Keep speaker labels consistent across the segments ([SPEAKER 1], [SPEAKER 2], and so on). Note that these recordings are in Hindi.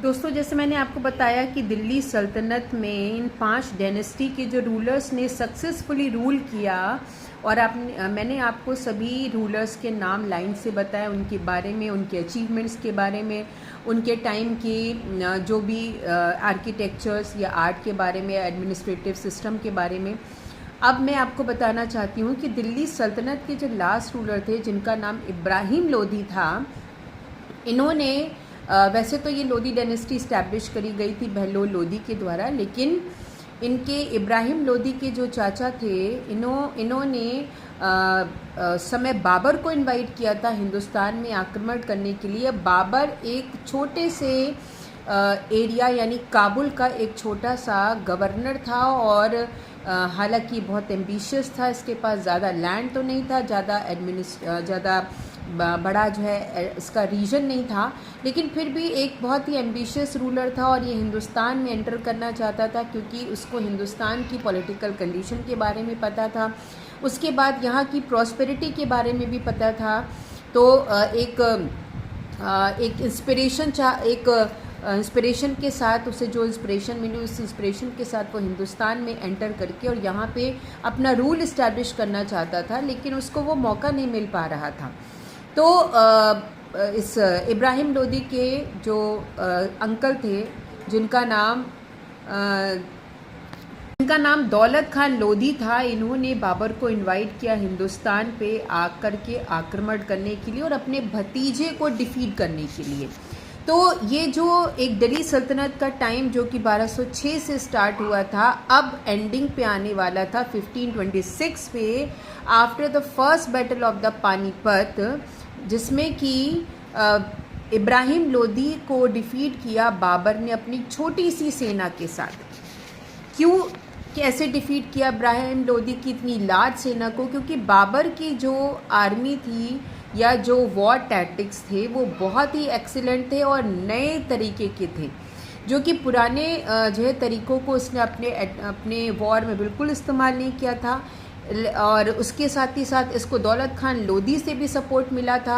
[SPEAKER 1] दोस्तों, जैसे मैंने आपको बताया कि दिल्ली सल्तनत में इन 5 डायनेस्टी के जो रूलर्स ने सक्सेसफुली रूल किया और मैंने आपको सभी रूलर्स के नाम लाइन से बताया, उनके बारे में, उनके अचीवमेंट्स के बारे में, उनके टाइम की जो भी आर्किटेक्चर्स या आर्ट के बारे में, एडमिनिस्ट्रेटिव सिस्टम के बारे में। अब मैं आपको बताना चाहती हूँ कि दिल्ली सल्तनत के जो लास्ट रूलर थे, जिनका नाम इब्राहिम लोदी था, इन्होंने वैसे तो ये लोदी डायनेस्टी इस्टेब्लिश करी गई थी बहलोल लोदी के द्वारा, लेकिन इनके इब्राहिम लोदी के जो चाचा थे, इन्होंने समय बाबर को इनवाइट किया था हिंदुस्तान में आक्रमण करने के लिए। बाबर एक छोटे से एरिया यानी काबुल का एक छोटा सा गवर्नर था और हालांकि बहुत एम्बिशियस था, इसके पास ज़्यादा लैंड तो नहीं था, ज़्यादा बड़ा जो है इसका रीजन नहीं था, लेकिन फिर भी एक बहुत ही एम्बिशियस रूलर था और ये हिंदुस्तान में एंटर करना चाहता था क्योंकि उसको हिंदुस्तान की पॉलिटिकल कंडीशन के बारे में पता था, उसके बाद यहाँ की प्रॉस्पेरिटी के बारे में भी पता था। तो एक इंस्पिरेशन के साथ उसे जो इंस्पिरेशन मिली, उस इंस्पिरेशन के साथ वो हिंदुस्तान में एंटर करके और यहाँ पे अपना रूल इस्टेब्लिश करना चाहता था, लेकिन उसको वो मौका नहीं मिल पा रहा था। तो इस इब्राहिम लोदी के जो अंकल थे, जिनका नाम दौलत खान लोदी था, इन्होंने बाबर को इनवाइट किया हिंदुस्तान पे आकर के आक्रमण करने के लिए और अपने भतीजे को डिफीट करने के लिए। तो ये जो एक दिल्ली सल्तनत का टाइम जो कि 1206 से स्टार्ट हुआ था, अब एंडिंग पे आने वाला था 1526 पे, after the first battle of the Panipat, जिसमें कि इब्राहिम लोदी को डिफीट किया बाबर ने अपनी छोटी सी सेना के साथ। क्यों, कैसे डिफीट किया इब्राहिम लोदी की इतनी लार्ज सेना को? क्योंकि बाबर की जो आर्मी थी या जो वॉर टैक्टिक्स थे वो बहुत ही एक्सीलेंट थे और नए तरीके के थे, जो कि पुराने जो है तरीक़ों को उसने अपने वॉर में बिल्कुल इस्तेमाल नहीं किया था। और उसके साथ ही साथ इसको दौलत खान लोदी से भी सपोर्ट मिला था।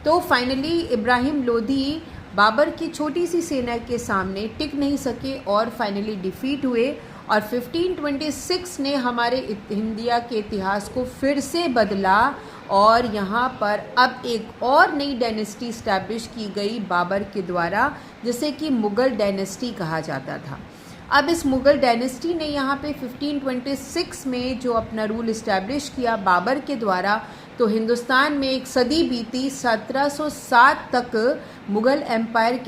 [SPEAKER 1] तो फाइनली इब्राहिम लोदी बाबर की छोटी सी सेना के सामने टिक नहीं सके और फाइनली डिफीट हुए और 1526 ने हमारे इंडिया के इतिहास को फिर से बदला और यहाँ पर अब एक और नई डायनेस्टी इस्टेब्लिश की गई बाबर के द्वारा, जिसे कि मुग़ल डायनेस्टी कहा जाता था। अब इस मुग़ल डायनेस्टी ने यहाँ पे 1526 में जो अपना रूल इस्टेब्लिश किया बाबर के द्वारा, तो हिंदुस्तान में एक सदी बीती, 1707 तक मुग़ल एम्पायर